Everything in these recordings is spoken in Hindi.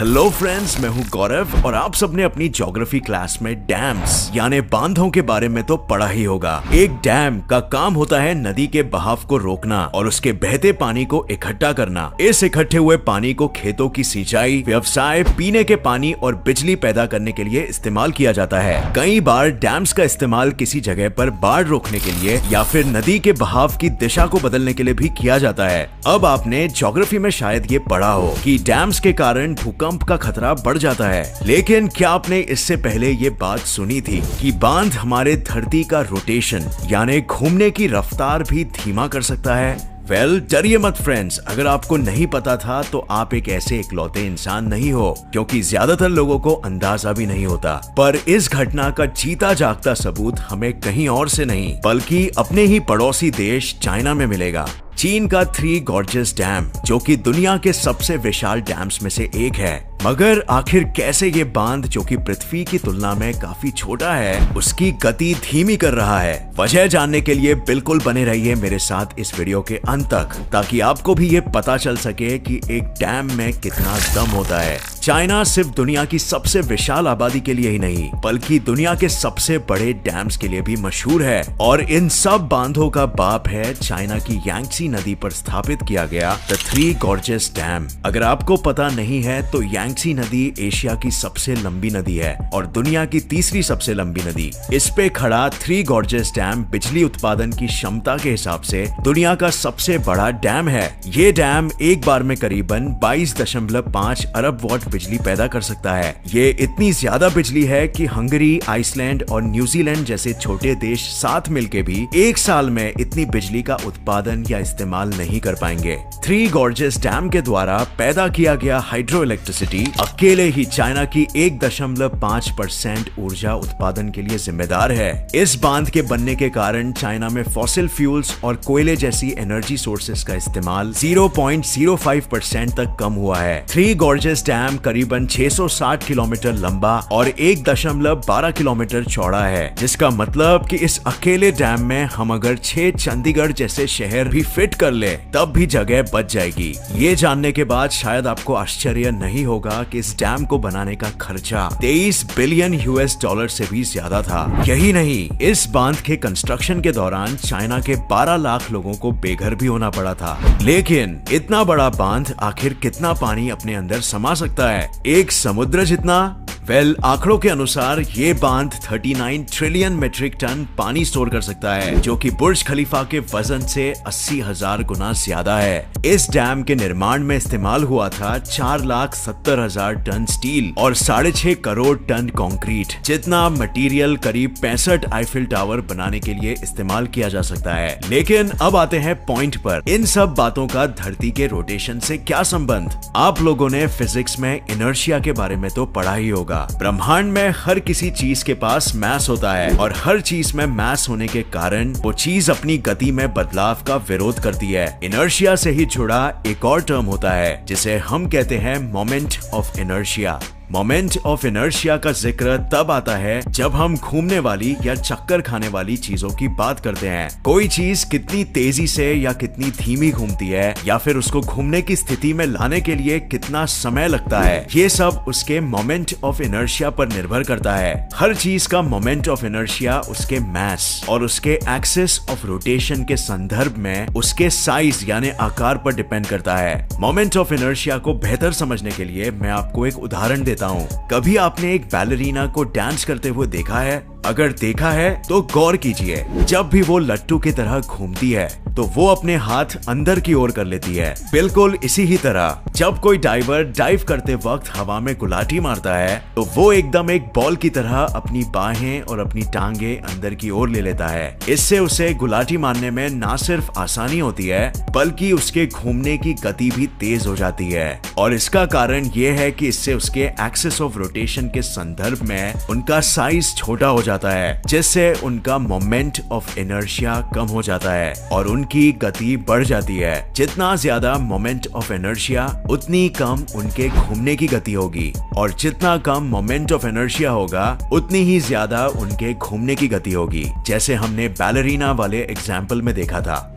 हेलो फ्रेंड्स, मैं हूं गौरव और आप सबने अपनी ज्योग्राफी क्लास में डैम्स यानी बांधों के बारे में तो पढ़ा ही होगा। एक डैम का काम होता है नदी के बहाव को रोकना और उसके बहते पानी को इकट्ठा करना। इस इकट्ठे हुए पानी को खेतों की सिंचाई, व्यवसाय, पीने के पानी और बिजली पैदा करने के लिए इस्तेमाल किया जाता है। कई बार डैम्स का इस्तेमाल किसी जगह पर बाढ़ रोकने के लिए या फिर नदी के बहाव की दिशा को बदलने के लिए भी किया जाता है। अब आपने ज्योग्राफी में शायद ये पढ़ा हो कि डैम्स के कारण भूकंप का खतरा बढ़ जाता है, लेकिन क्या आपने इससे पहले ये बात सुनी थी कि बांध हमारे धरती का रोटेशन यानी घूमने की रफ्तार भी धीमा कर सकता है? डरिए मत फ्रेंड्स, अगर आपको नहीं पता था तो आप एक ऐसे इकलौते इंसान नहीं हो, क्योंकि ज्यादातर लोगों को अंदाजा भी नहीं होता। पर इस घटना का जीता जागता सबूत हमें कहीं और से नहीं बल्कि अपने ही पड़ोसी देश चाइना में मिलेगा। चीन का थ्री गॉर्जेस डैम, जो कि दुनिया के सबसे विशाल डैम्स में से एक है। मगर आखिर कैसे ये बांध, जो कि पृथ्वी की तुलना में काफी छोटा है, उसकी गति धीमी कर रहा है? वजह जानने के लिए बिल्कुल बने रहिए मेरे साथ इस वीडियो के अंत तक, ताकि आपको भी ये पता चल सके कि एक डैम में कितना दम होता है। चाइना सिर्फ दुनिया की सबसे विशाल आबादी के लिए ही नहीं बल्कि दुनिया के सबसे बड़े डैम्स के लिए भी मशहूर है, और इन सब बांधों का बाप है चाइना की यांगत्से नदी पर स्थापित किया गया द थ्री गॉर्जेस डैम। अगर आपको पता नहीं है तो यांगत्से नदी एशिया की सबसे लंबी नदी है और दुनिया की तीसरी सबसे लंबी नदी। इस पे खड़ा थ्री गॉर्जेस डैम बिजली उत्पादन की क्षमता के हिसाब से दुनिया का सबसे बड़ा डैम है। ये डैम एक बार में करीबन 22.5 अरब वॉट बिजली पैदा कर सकता है। ये इतनी ज्यादा बिजली है कि हंगरी, आइसलैंड और न्यूजीलैंड जैसे छोटे देश साथ मिलके भी एक साल में इतनी बिजली का उत्पादन या इस्तेमाल नहीं कर पाएंगे। थ्री गॉर्जेस डैम के द्वारा पैदा किया गया हाइड्रो इलेक्ट्रिसिटी अकेले ही चाइना की 1.5% ऊर्जा उत्पादन के लिए जिम्मेदार है। इस बांध के बनने के कारण चाइना में फॉसिल फ्यूल्स और कोयले जैसी एनर्जी सोर्सेस का इस्तेमाल 0.05% तक कम हुआ है। थ्री गॉर्जेस डैम करीबन 660 किलोमीटर लंबा और 1.12 किलोमीटर चौड़ा है, जिसका मतलब कि इस अकेले डैम में हम अगर 6 चंडीगढ़ जैसे शहर भी फिट कर ले तब भी जगह बच जाएगी। ये जानने के बाद शायद आपको आश्चर्य नहीं होगा कि इस डैम को बनाने का खर्चा 23 बिलियन US से भी ज्यादा था। यही नहीं, इस बांध के कंस्ट्रक्शन के दौरान चाइना के 12 लाख लोगों को बेघर भी होना पड़ा था। लेकिन इतना बड़ा बांध आखिर कितना पानी अपने अंदर समा सकता है? एक समुद्र जितना? आंकड़ों के अनुसार ये बांध 39 ट्रिलियन मीट्रिक टन पानी स्टोर कर सकता है, जो कि बुर्ज खलीफा के वजन से 80,000 गुना ज्यादा है। इस डैम के निर्माण में इस्तेमाल हुआ था 4,70,000 टन स्टील और 6.5 करोड़ टन कंक्रीट, जितना मटेरियल करीब 65 आईफिल टावर बनाने के लिए इस्तेमाल किया जा सकता है। लेकिन अब आते हैं पॉइंट पर। इन सब बातों का धरती के रोटेशन से क्या संबंध? आप लोगों ने फिजिक्स में इनर्शिया के बारे में तो पढ़ा ही होगा। ब्रह्मांड में हर किसी चीज के पास मास होता है और हर चीज में मास होने के कारण वो चीज अपनी गति में बदलाव का विरोध करती है। इनर्शिया से ही जुड़ा एक और टर्म होता है जिसे हम कहते हैं moment of inertia. Moment of inertia का जिक्र तब आता है जब हम घूमने वाली या चक्कर खाने वाली चीजों की बात करते हैं। कोई चीज कितनी तेजी से या कितनी धीमी घूमती है या फिर उसको घूमने की स्थिति में लाने के लिए कितना समय लगता है, ये सब उसके मोमेंट ऑफ इनर्शिया पर निर्भर करता है। हर चीज का मोमेंट ऑफ इनर्शिया उसके मास और उसके एक्सिस ऑफ रोटेशन के संदर्भ में उसके साइज यानी आकार पर डिपेंड करता है। मोमेंट ऑफ इनर्शिया को बेहतर समझने के लिए मैं आपको एक उदाहरण देता हूँ। कभी आपने एक बैलरीना को डांस करते हुए देखा है? अगर देखा है तो गौर कीजिए, जब भी वो लट्टू की तरह घूमती है तो वो अपने हाथ अंदर की ओर कर लेती है। बिल्कुल इसी ही तरह जब कोई डाइवर डाइव करते वक्त हवा में गुलाटी मारता है तो वो एकदम एक बॉल की तरह अपनी बाहें और अपनी टांगे अंदर की ओर ले लेता है। इससे उसे गुलाटी मारने में ना सिर्फ आसानी होती है बल्कि उसके घूमने की गति भी तेज हो जाती है, और इसका कारण ये है कि इससे उसके एक्सिस ऑफ रोटेशन के संदर्भ में उनका साइज छोटा हो जाता है, जिससे उनका मोमेंट ऑफ इनर्शिया कम हो जाता है और उनकी गति बढ़ जाती है। जितना ज्यादा मोमेंट ऑफ इनर्शिया उतनी कम उनके घूमने की गति होगी, और जितना कम मोमेंट ऑफ इनर्शिया होगा उतनी ही ज्यादा उनके घूमने की गति होगी, जैसे हमने बैलरीना वाले एग्जाम्पल में देखा था।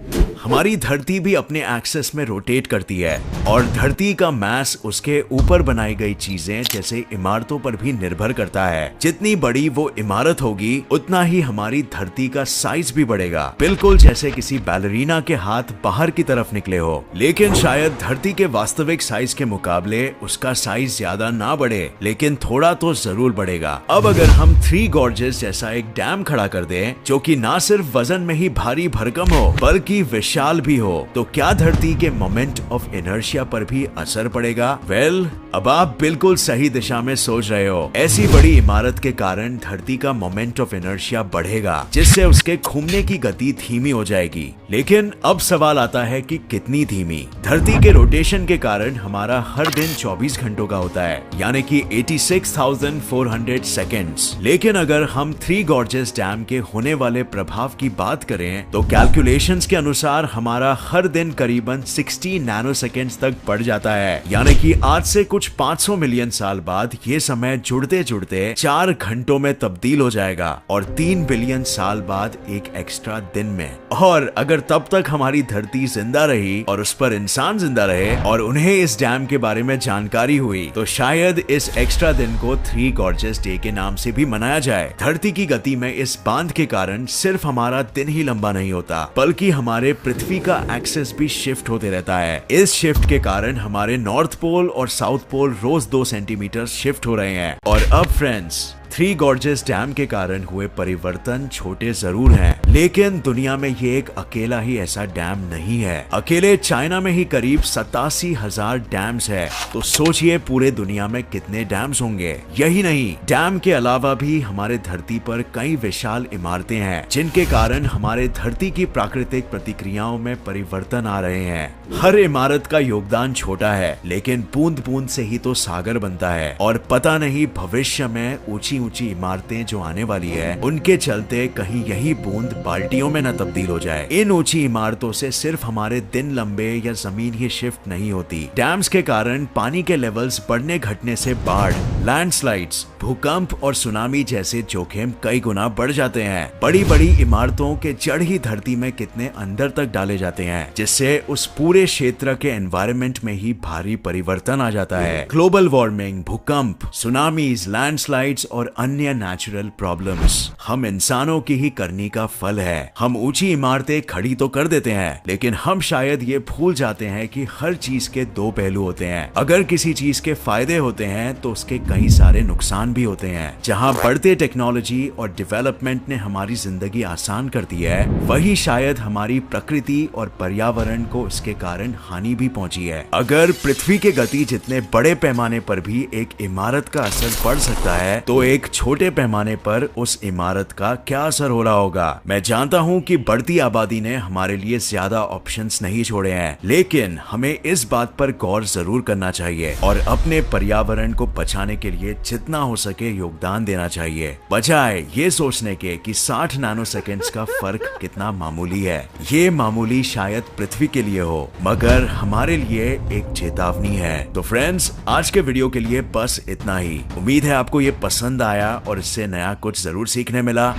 हमारी धरती भी अपने एक्सेस में रोटेट करती है और धरती का मास उसके ऊपर बनाई गई चीजें जैसे इमारतों पर भी निर्भर करता है। जितनी बड़ी वो इमारत होगी उतना ही हमारी धरती का साइज भी बढ़ेगा, बिल्कुल जैसे किसी बैलरीना के हाथ बाहर की तरफ निकले हो। लेकिन शायद धरती के वास्तविक साइज के मुकाबले उसका साइज ज्यादा ना बढ़े, लेकिन थोड़ा तो जरूर बढ़ेगा। अब अगर हम थ्री गॉर्जेस जैसा एक डैम खड़ा कर दें जो कि ना सिर्फ वजन में ही भारी भरकम हो बल्कि विशाल भी हो, तो क्या धरती के मोमेंट ऑफ इनर्शिया पर भी असर पड़ेगा? वेल, अब आप बिल्कुल सही दिशा में सोच रहे हो। ऐसी बड़ी इमारत के कारण धरती का मोमेंट ऑफ इनर्शिया बढ़ेगा, जिससे उसके घूमने की गति धीमी हो जाएगी। लेकिन अब सवाल आता है कि कितनी धीमी? धरती के रोटेशन के कारण हमारा हर दिन 24 घंटों का होता है, यानी कि 86,400 सेकेंड्स। लेकिन अगर हम थ्री गॉर्जेस डैम के होने वाले प्रभाव की बात करें तो कैलकुलेशंस के अनुसार हमारा हर दिन करीबन 60 नैनो सेकेंड्स तक बढ़ जाता है, यानी कि आज से कुछ 500 मिलियन साल बाद ये समय जुड़ते जुड़ते 4 घंटों में तब्दील हो जाएगा और 3 बिलियन साल बाद एक एक्स्ट्रा दिन में। और अगर तब तक हमारी धरती जिंदा रही और उस पर इंसान जिंदा रहे और उन्हें इस डैम के बारे में जानकारी हुई तो शायद इस एक्स्ट्रा दिन को थ्री गॉर्जेस डे के नाम से भी मनाया जाए। धरती की गति में इस बांध के कारण सिर्फ हमारा दिन ही लंबा नहीं होता बल्कि हमारे पृथ्वी का एक्सेस भी शिफ्ट होते रहता है। इस शिफ्ट के कारण हमारे नॉर्थ पोल और साउथ पोल रोज 2 सेंटीमीटर शिफ्ट हो रहे हैं। और अब फ्रेंड्स, थ्री गॉर्जेस डैम के कारण हुए परिवर्तन छोटे जरूर हैं, लेकिन दुनिया में ये एक अकेला ही ऐसा डैम नहीं है। अकेले चाइना में ही करीब 87,000 डैम्स है, तो सोचिए पूरे दुनिया में कितने डैम्स होंगे। यही नहीं, डैम के अलावा भी हमारे धरती पर कई विशाल इमारतें हैं जिनके कारण हमारे धरती की प्राकृतिक प्रतिक्रियाओं में परिवर्तन आ रहे हैं। हर इमारत का योगदान छोटा है, लेकिन बूंद बूंद से ही तो सागर बनता है और पता नहीं भविष्य में ऊंची ऊंची इमारतें जो आने वाली है उनके चलते कहीं यही बूंद बाल्टियों में न तब्दील हो जाए। इन ऊंची इमारतों से सिर्फ हमारे दिन लंबे या जमीन ही शिफ्ट नहीं होती। डैम्स के कारण पानी के लेवल्स बढ़ने घटने से बाढ़, लैंडस्लाइड्स, भूकंप और सुनामी जैसे जोखिम कई गुना बढ़ जाते हैं। बड़ी बड़ी इमारतों के जड़ ही धरती में कितने अंदर तक डाले जाते हैं, जिससे उस पूरे क्षेत्र के एनवायरनमेंट में ही भारी परिवर्तन आ जाता है। ग्लोबल वार्मिंग, भूकंप, सुनामीज, लैंडस्लाइड्स और अन्य नेचुरल प्रॉब्लम्स हम इंसानों की ही करनी का फल है। हम ऊंची इमारतें खड़ी तो कर देते हैं, लेकिन हम शायद ये भूल जाते हैं कि हर चीज के दो पहलू होते हैं। अगर किसी चीज के फायदे होते हैं तो उसके कई सारे नुकसान भी होते हैं। जहां बढ़ते टेक्नोलॉजी और डेवलपमेंट ने हमारी जिंदगी आसान कर दी है, वही शायद हमारी प्रकृति और पर्यावरण को इसके कारण हानि भी पहुंची है। अगर पृथ्वी के गति जितने बड़े पैमाने पर भी एक इमारत का असर पड़ सकता है, तो एक छोटे पैमाने पर उस इमारत का क्या असर हो रहा होगा। मैं जानता हूं कि बढ़ती आबादी ने हमारे लिए ज्यादा ऑप्शंस नहीं छोड़े हैं, लेकिन हमें इस बात पर गौर जरूर करना चाहिए और अपने पर्यावरण को बचाने के लिए जितना हो सके योगदान देना चाहिए, बजाय ये सोचने के कि 60 नैनो सेकेंड्स का फर्क कितना मामूली है। ये मामूली शायद पृथ्वी के लिए हो, मगर हमारे लिए एक चेतावनी है। तो फ्रेंड्स, आज के वीडियो के लिए बस इतना ही। उम्मीद है आपको ये पसंद आया और इससे नया कुछ जरूर सीखने मिला।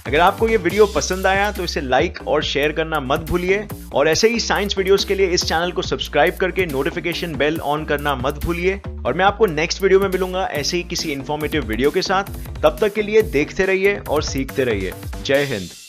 अगर आपको ये वीडियो पसंद आया तो इसे लाइक और शेयर करना मत भूलिए और ऐसे ही साइंस वीडियोस के लिए इस चैनल को सब्सक्राइब करके नोटिफिकेशन बेल ऑन करना मत भूलिए। और मैं आपको नेक्स्ट वीडियो में मिलूंगा ऐसे ही किसी इंफॉर्मेटिव वीडियो के साथ। तब तक के लिए देखते रहिए और सीखते रहिए। जय हिंद।